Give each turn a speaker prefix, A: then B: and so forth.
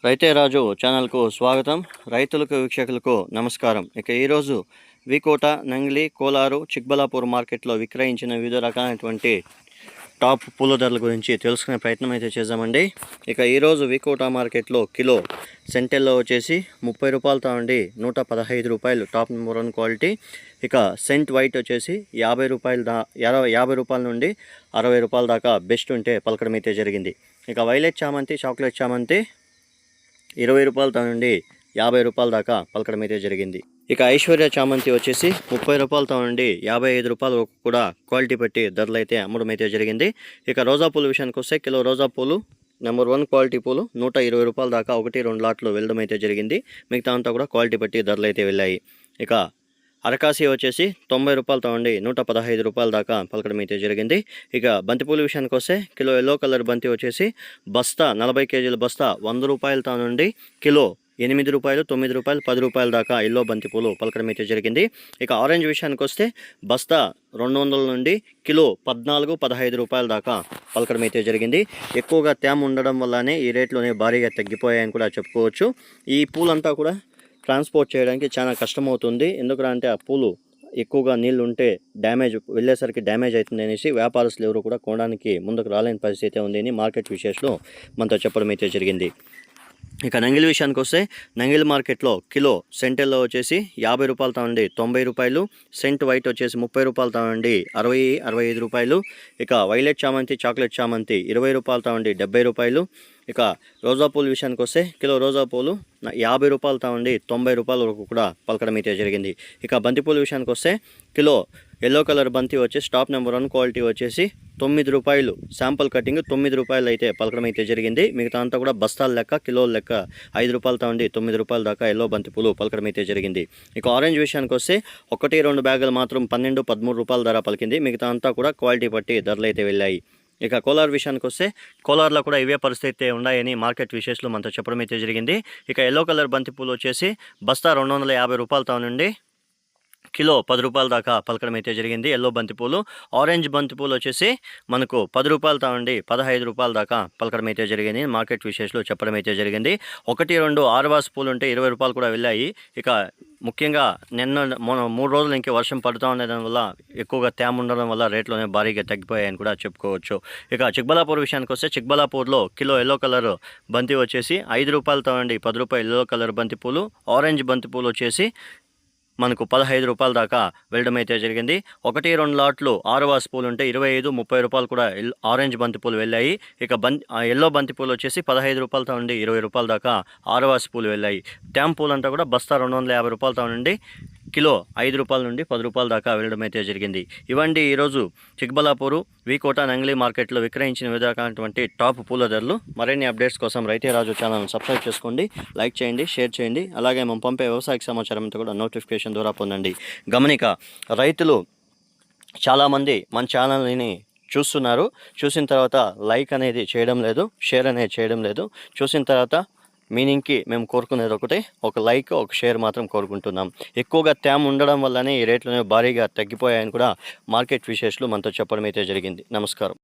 A: రైతే రాజు ఛానల్కు స్వాగతం. రైతులకు వీక్షకులకు నమస్కారం. ఈరోజు వికోట, నంగిలి, కోలారు, చిక్బలాపూర్ మార్కెట్లో విక్రయించిన వివిధ రకాలైనటువంటి టాప్ పూల ధరల గురించి తెలుసుకునే ప్రయత్నం అయితే చేద్దామండి. ఈరోజు వికోట మార్కెట్లో కిలో సెంటెల్లో వచ్చేసి 30 రూపాయలతో ఉండి 115 రూపాయలు టాప్ నెంబర్ 1 క్వాలిటీ. సెంట్ వైట్ వచ్చేసి 50 రూపాయల నుండి 60 రూపాయల దాకా బెస్ట్ ఉంటే పలకడం అయితే జరిగింది. వైలెట్ చామంతి, చాక్లెట్ చామంతి 20 రూపాయలతో నుండి 50 రూపాయల దాకా పలకడం అయితే జరిగింది. ఐశ్వర్య చామంతి వచ్చేసి 30 రూపాయలతో నుండి 55 రూపాయల వరకు కూడా క్వాలిటీ బట్టి ధరలు అయితే అమ్మడం అయితే జరిగింది. రోజా పూల విషయానికి వస్తే కిలో రోజా పూలు నెంబర్ 1 క్వాలిటీ పూలు 120 రూపాయల దాకా 1-2 లాట్లు వెళ్ళడం అయితే జరిగింది. మిగతా అంతా కూడా క్వాలిటీ బట్టి ధరలు అయితే వెళ్ళాయి. అరకాసి వచ్చేసి 90 రూపాయలతో ఉండి 115 రూపాయల దాకా పలకడం అయితే జరిగింది. బంతిపూల విషయానికి వస్తే కిలో ఎల్లో కలర్ బంతి వచ్చేసి బస్తా 40 కేజీల బస్తా 100 రూపాయలతో నుండి కిలో 8 రూపాయలు, 9 రూపాయలు, 10 రూపాయల దాకా ఎల్లో బంతిపూలు పలకడం అయితే జరిగింది. ఆరెంజ్ విషయానికి వస్తే బస్తా 200 నుండి కిలో 14-15 రూపాయల దాకా పలకడం అయితే జరిగింది. ఎక్కువగా తేమ ఉండడం వల్లనే ఈ రేట్లోనే భారీగా తగ్గిపోయాయని కూడా చెప్పుకోవచ్చు. ఈ పూలంతా కూడా ట్రాన్స్పోర్ట్ చేయడానికి చాలా కష్టమవుతుంది. ఎందుకంటే ఆ పూలు ఎక్కువగా నీళ్ళు ఉంటే వెళ్ళేసరికి డ్యామేజ్ అవుతుంది అనేసి వ్యాపారస్తులు ఎవరు కూడా కొనడానికి ముందుకు రాలేని పరిస్థితి ఉంది అని మార్కెట్ విశేషంలో మనతో చెప్పడం అయితే జరిగింది. నంగిలి విషయానికి వస్తే నంగిలి మార్కెట్లో కిలో సెంటెల్లో వచ్చేసి 50 రూపాయలతో నుండి 90 రూపాయలు, సెంట్ వైట్ వచ్చేసి 30 రూపాయలతో నుండి 60-65 రూపాయలు. వైలెట్ చామంతి, చాక్లెట్ చామంతి 20 రూపాయలతో నుండి 70 రూపాయలు. రోజా పూల విషయానికి వస్తే కిలో రోజా పూలు 50 రూపాయలతో నుండి 90 రూపాయల వరకు కూడా పలకడం అయితే జరిగింది. బంతిపూల విషయానికి వస్తే కిలో ఎల్లో కలర్ బంతి వచ్చేసి టాప్ నెంబర్ 1 క్వాలిటీ వచ్చేసి 9 రూపాయలు, శాంపుల్ కటింగ్ 9 రూపాయలు అయితే పలకడం అయితే జరిగింది. మిగతా అంతా కూడా బస్తాల లెక్క, కిలోల లెక్క 5 రూపాయలతో ఉండి 9 రూపాయల దాకా ఎల్లో బంతిపూలు పలకడం అయితే జరిగింది. ఆరెంజ్ విషయానికి వస్తే 1-2 బ్యాగులు మాత్రం 12-13 రూపాయల ధర పలికింది. మిగతా అంతా కూడా క్వాలిటీ బట్టి ధరలు అయితే వెళ్ళాయి. కోలార్ విషయానికి వస్తే కోలార్లో కూడా ఇవే పరిస్థితి ఉన్నాయని మార్కెట్ విశేషాలు మనతో చెప్పడం అయితే జరిగింది. ఎల్లో కలర్ బంతిపూలు వచ్చేసి బస్తా 250 రూపాయలతో నుండి కిలో 10 రూపాయల దాకా పలకడం అయితే జరిగింది ఎల్లో బంతిపూలు. ఆరెంజ్ బంతిపూలు వచ్చేసి మనకు 10 రూపాయలతో నుండి 15 రూపాయల దాకా పలకడం అయితే జరిగింది మార్కెట్ విశేషాలు చెప్పడం అయితే జరిగింది. 1-2 ఆరువాస్ పూలు ఉంటే 20 రూపాయలు కూడా వెళ్ళాయి. ముఖ్యంగా మొన్న 3 రోజులు ఇంకే వర్షం పడుతూ ఉండడం వల్ల ఎక్కువగా తేమ ఉండడం వల్ల రేట్లోనే భారీగా తగ్గిపోయాయని కూడా చెప్పుకోవచ్చు. చిక్బలాపూర్ విషయానికి వస్తే చిక్బలాపూర్లో కిలో ఎల్లో కలర్ బంతి వచ్చేసి 5 రూపాయలతో నుండి 10 రూపాయలు ఎల్లో కలర్ బంతిపూలు. ఆరెంజ్ బంతిపూలు వచ్చేసి మనకు 15 రూపాయల దాకా వెళ్ళడం అయితే జరిగింది. 1-2 లాట్లు ఆరువాస్ పూలు ఉంటే 25-30 రూపాయలు కూడా ఆరెంజ్ బంతిపూలు వెళ్ళాయి. ఎల్లో బంతిపూలు వచ్చేసి 15 రూపాయలతో నుండి 20 రూపాయల దాకా ఆరువాస్ పూలు వెళ్ళాయి. ట్యామ్ పూలు అంతా కూడా బస్తా 250 రూపాయలతో నుండి కిలో 5 రూపాయల నుండి 10 రూపాయల దాకా వెళ్ళడం అయితే జరిగింది. ఇవండి ఈరోజు చిక్బలాపూరు, వికోట, నంగిలి మార్కెట్లో విక్రయించిన వివిధ రకాలైనటువంటి టాప్ పూల ధరలు. మరిన్ని అప్డేట్స్ కోసం రైతే రాజు ఛానల్ సబ్స్క్రైబ్ చేసుకోండి, లైక్ చేయండి, షేర్ చేయండి. అలాగే మనం పంపే వ్యవసాయ సమాచారం అంతా కూడా నోటిఫికేషన్ ద్వారా పొందండి. గమనిక, రైతులు చాలామంది మన ఛానల్ని చూస్తున్నారు. చూసిన తర్వాత లైక్ అనేది చేయడం లేదు, షేర్ అనేది చేయడం లేదు. చూసిన తర్వాత మీనింగ్కి మేము కోరుకునేది ఒకటే, ఒక లైక్, ఒక షేర్ మాత్రం కోరుకుంటున్నాం. ఎక్కువగా తేమ ఉండడం వల్లనే ఈ రేట్లను భారీగా తగ్గిపోయాయని కూడా మార్కెట్ విశేషాలు మనతో చెప్పడం అయితే జరిగింది. నమస్కారం.